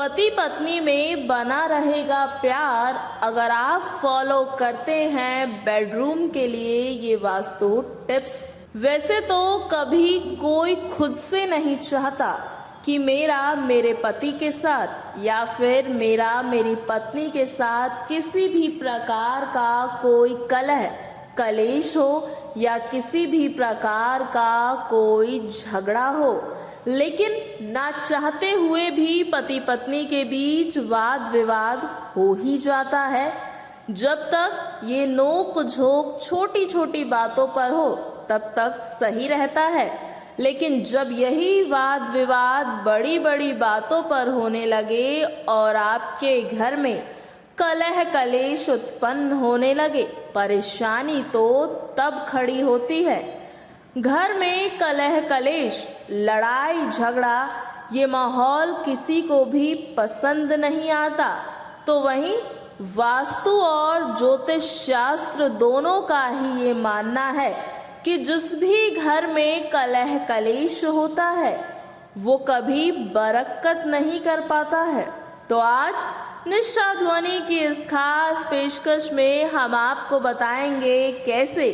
पति पत्नी में बना रहेगा प्यार अगर आप फॉलो करते हैं बेडरूम के लिए ये वास्तु टिप्स। वैसे तो कभी कोई खुद से नहीं चाहता कि मेरा मेरे पति के साथ या फिर मेरा मेरी पत्नी के साथ किसी भी प्रकार का कोई कलह कलेश हो या किसी भी प्रकार का कोई झगड़ा हो, लेकिन ना चाहते हुए भी पति पत्नी के बीच वाद विवाद हो ही जाता है। जब तक ये नोक झोंक छोटी छोटी बातों पर हो तब तक सही रहता है, लेकिन जब यही वाद विवाद बड़ी बड़ी बातों पर होने लगे और आपके घर में कलह कलेश उत्पन्न होने लगे, परेशानी तो तब खड़ी होती है। घर में कलह कलेश लड़ाई झगड़ा ये माहौल किसी को भी पसंद नहीं आता। तो वहीं वास्तु और ज्योतिष शास्त्र दोनों का ही ये मानना है कि जिस भी घर में कलह कलेश होता है वो कभी बरकत नहीं कर पाता है। तो आज निष्ठा ध्वनि की इस खास पेशकश में हम आपको बताएंगे कैसे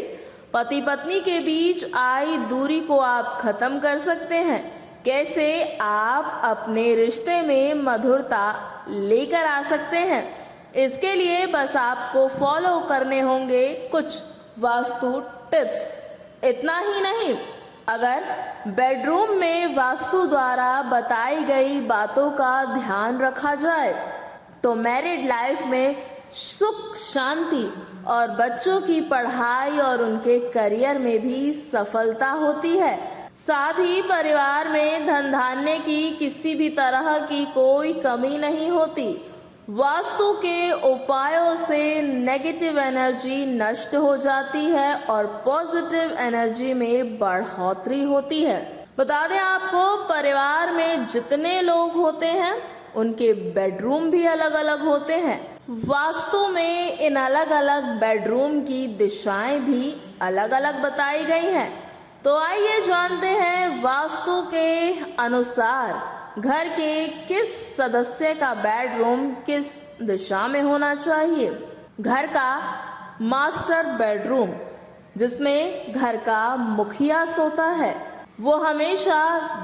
पति पत्नी के बीच आई दूरी को आप खत्म कर सकते हैं, कैसे आप अपने रिश्ते में मधुरता लेकर आ सकते हैं। इसके लिए बस आपको फॉलो करने होंगे कुछ वास्तु टिप्स। इतना ही नहीं, अगर बेडरूम में वास्तु द्वारा बताई गई बातों का ध्यान रखा जाए तो मैरिड लाइफ में सुख शांति और बच्चों की पढ़ाई और उनके करियर में भी सफलता होती है। साथ ही परिवार में धन धान्य की किसी भी तरह की कोई कमी नहीं होती। वास्तु के उपायों से नेगेटिव एनर्जी नष्ट हो जाती है और पॉजिटिव एनर्जी में बढ़ोतरी होती है। बता दें आपको, परिवार में जितने लोग होते हैं उनके बेडरूम भी अलग अलग होते हैं। वास्तु में इन अलग अलग बेडरूम की दिशाएं भी अलग अलग बताई गई हैं। तो आइए जानते हैं वास्तु के अनुसार घर के किस सदस्य का बेडरूम किस दिशा में होना चाहिए। घर का मास्टर बेडरूम, जिसमें घर का मुखिया सोता है, वो हमेशा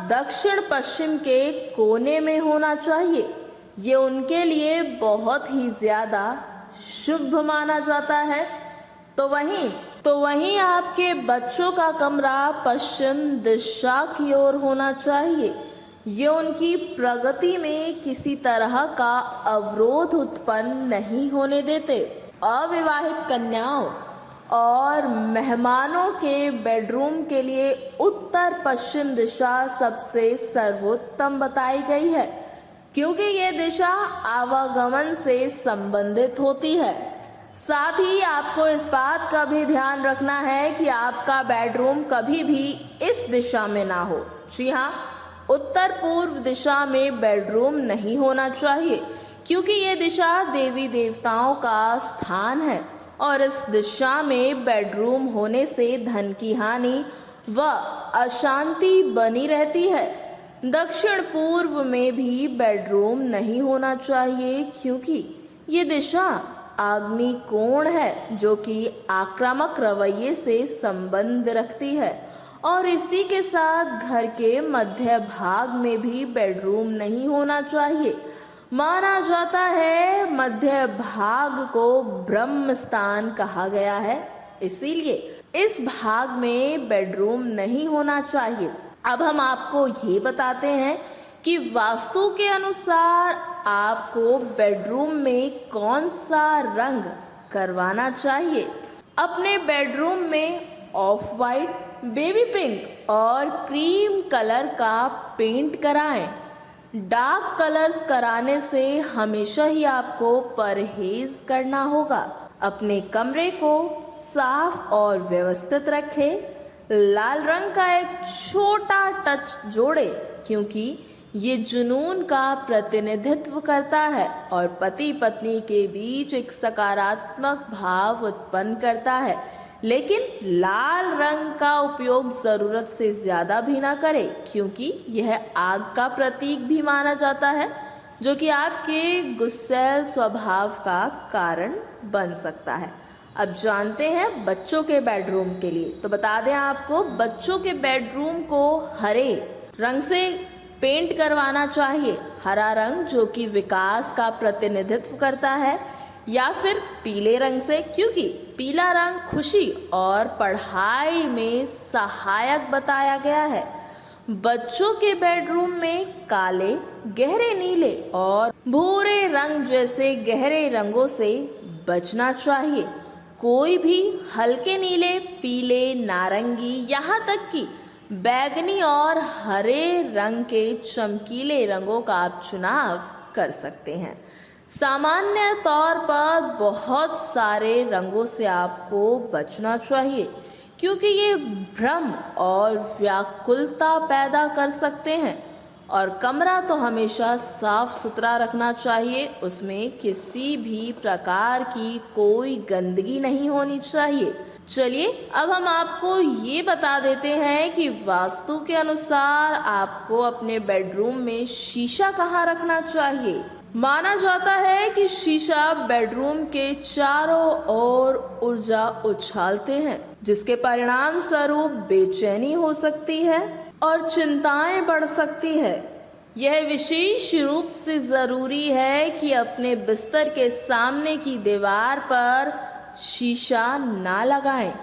दक्षिण पश्चिम के कोने में होना चाहिए। ये उनके लिए बहुत ही ज्यादा शुभ माना जाता है। तो वहीं आपके बच्चों का कमरा पश्चिम दिशा की ओर होना चाहिए। ये उनकी प्रगति में किसी तरह का अवरोध उत्पन्न नहीं होने देते। अविवाहित कन्याओं और मेहमानों के बेडरूम के लिए उत्तर पश्चिम दिशा सबसे सर्वोत्तम बताई गई है, क्योंकि ये दिशा आवागमन से संबंधित होती है। साथ ही आपको इस बात का भी ध्यान रखना है कि आपका बेडरूम कभी भी इस दिशा में ना हो। जी हाँ, उत्तर पूर्व दिशा में बेडरूम नहीं होना चाहिए, क्योंकि ये दिशा देवी देवताओं का स्थान है और इस दिशा में बेडरूम होने से धन की हानि व अशांति बनी रहती है। दक्षिण पूर्व में भी बेडरूम नहीं होना चाहिए, क्योंकि ये दिशा आग्नेय कोण है जो कि आक्रामक रवैये से संबंध रखती है। और इसी के साथ घर के मध्य भाग में भी बेडरूम नहीं होना चाहिए। माना जाता है मध्य भाग को ब्रह्म स्थान कहा गया है, इसीलिए इस भाग में बेडरूम नहीं होना चाहिए। अब हम आपको ये बताते हैं कि वास्तु के अनुसार आपको बेडरूम में कौन सा रंग करवाना चाहिए। अपने बेडरूम में ऑफ वाइट, बेबी पिंक और क्रीम कलर का पेंट कराएं। डार्क कलर्स कराने से हमेशा ही आपको परहेज करना होगा। अपने कमरे को साफ और व्यवस्थित रखें। लाल रंग का एक छोटा टच जोड़े, क्योंकि ये जुनून का प्रतिनिधित्व करता है और पति पत्नी के बीच एक सकारात्मक भाव उत्पन्न करता है। लेकिन लाल रंग का उपयोग जरूरत से ज्यादा भी ना करें, क्योंकि यह आग का प्रतीक भी माना जाता है जो कि आपके गुस्सैल स्वभाव का कारण बन सकता है। अब जानते हैं बच्चों के बेडरूम के लिए। तो बता दें आपको, बच्चों के बेडरूम को हरे रंग से पेंट करवाना चाहिए। हरा रंग जो कि विकास का प्रतिनिधित्व करता है, या फिर पीले रंग से, क्योंकि पीला रंग खुशी और पढ़ाई में सहायक बताया गया है। बच्चों के बेडरूम में काले, गहरे नीले और भूरे रंग जैसे गहरे रंगों से बचना चाहिए। कोई भी हल्के नीले, पीले, नारंगी, यहाँ तक कि बैगनी और हरे रंग के चमकीले रंगों का आप चुनाव कर सकते हैं। सामान्य तौर पर बहुत सारे रंगों से आपको बचना चाहिए, क्योंकि ये भ्रम और व्याकुलता पैदा कर सकते हैं। और कमरा तो हमेशा साफ सुथरा रखना चाहिए, उसमें किसी भी प्रकार की कोई गंदगी नहीं होनी चाहिए। चलिए अब हम आपको ये बता देते हैं कि वास्तु के अनुसार आपको अपने बेडरूम में शीशा कहाँ रखना चाहिए। माना जाता है कि शीशा बेडरूम के चारों ओर ऊर्जा उछालते हैं, जिसके परिणाम स्वरूप बेचैनी हो सकती है और चिंताएं बढ़ सकती है। यह विशेष रूप से जरूरी है कि अपने बिस्तर के सामने की दीवार पर शीशा ना लगाएं।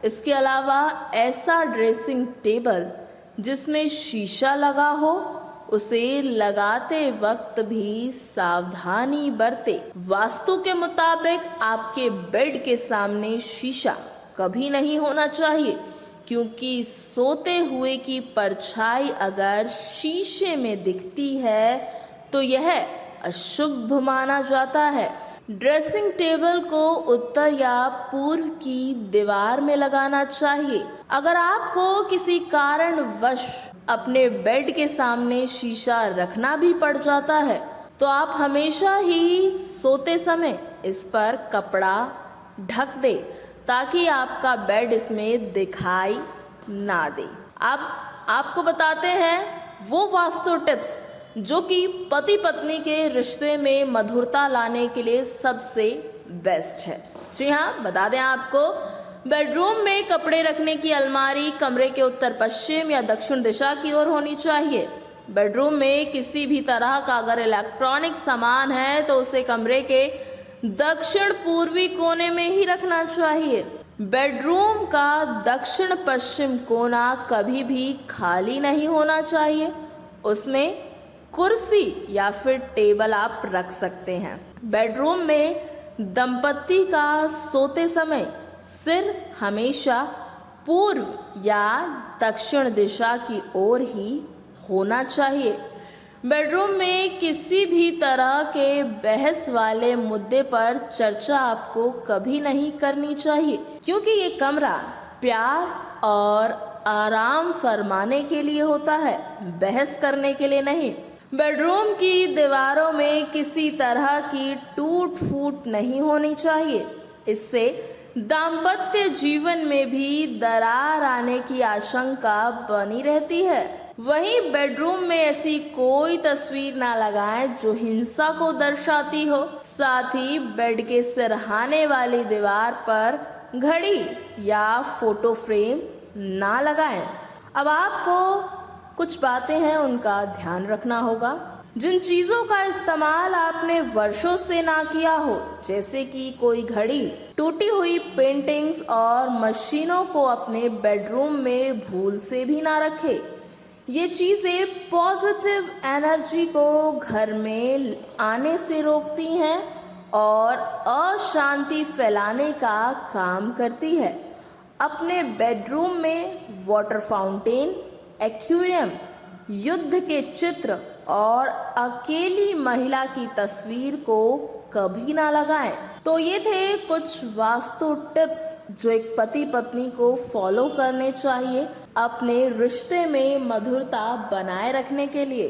इसके अलावा ऐसा ड्रेसिंग टेबल जिसमें शीशा लगा हो, उसे लगाते वक्त भी सावधानी बरते। वास्तु के मुताबिक आपके बेड के सामने शीशा कभी नहीं होना चाहिए, क्योंकि सोते हुए की परछाई अगर शीशे में दिखती है तो यह अशुभ माना जाता है। ड्रेसिंग टेबल को उत्तर या पूर्व की दीवार में लगाना चाहिए। अगर आपको किसी कारणवश अपने बेड के सामने शीशा रखना भी पड़ जाता है, तो आप हमेशा ही सोते समय इस पर कपड़ा ढक दे, ताकि आपका बेड इसमें दिखाई ना दे। अब आपको बताते हैं वो वास्तु टिप्स जो कि पति पत्नी के रिश्ते में मधुरता लाने के लिए सबसे बेस्ट है। जी हाँ, बता दें आपको, बेडरूम में कपड़े रखने की अलमारी कमरे के उत्तर पश्चिम या दक्षिण दिशा की ओर होनी चाहिए। बेडरूम में किसी भी तरह का अगर इलेक्ट्रॉनिक सामान है तो उसे कमरे के दक्षिण पूर्वी कोने में ही रखना चाहिए। बेडरूम का दक्षिण पश्चिम कोना कभी भी खाली नहीं होना चाहिए। उसमें कुर्सी या फिर टेबल आप रख सकते हैं। बेडरूम में दंपति का सोते समय सिर हमेशा पूर्व या दक्षिण दिशा की ओर ही होना चाहिए। बेडरूम में किसी भी तरह के बहस वाले मुद्दे पर चर्चा आपको कभी नहीं करनी चाहिए, क्योंकि ये कमरा प्यार और आराम फरमाने के लिए होता है, बहस करने के लिए नहीं। बेडरूम की दीवारों में किसी तरह की टूट फूट नहीं होनी चाहिए, इससे दाम्पत्य जीवन में भी दरार आने की आशंका बनी रहती है। वहीं बेडरूम में ऐसी कोई तस्वीर ना लगाएं जो हिंसा को दर्शाती हो। साथ ही बेड के सिरहाने वाली दीवार पर घड़ी या फोटो फ्रेम ना लगाएं। अब आपको कुछ बातें हैं उनका ध्यान रखना होगा। जिन चीजों का इस्तेमाल आपने वर्षों से ना किया हो, जैसे कि कोई घड़ी, टूटी हुई पेंटिंग्स और मशीनों को अपने बेडरूम में भूल से भी ना रखें। ये चीजें पॉजिटिव एनर्जी को घर में आने से रोकती हैं और अशांति फैलाने का काम करती है। अपने बेडरूम में वाटर फाउंटेन, एक्वेरियम, युद्ध के चित्र और अकेली महिला की तस्वीर को कभी ना लगाएं। तो ये थे कुछ वास्तु टिप्स जो एक पति पत्नी को फॉलो करने चाहिए अपने रिश्ते में मधुरता बनाए रखने के लिए।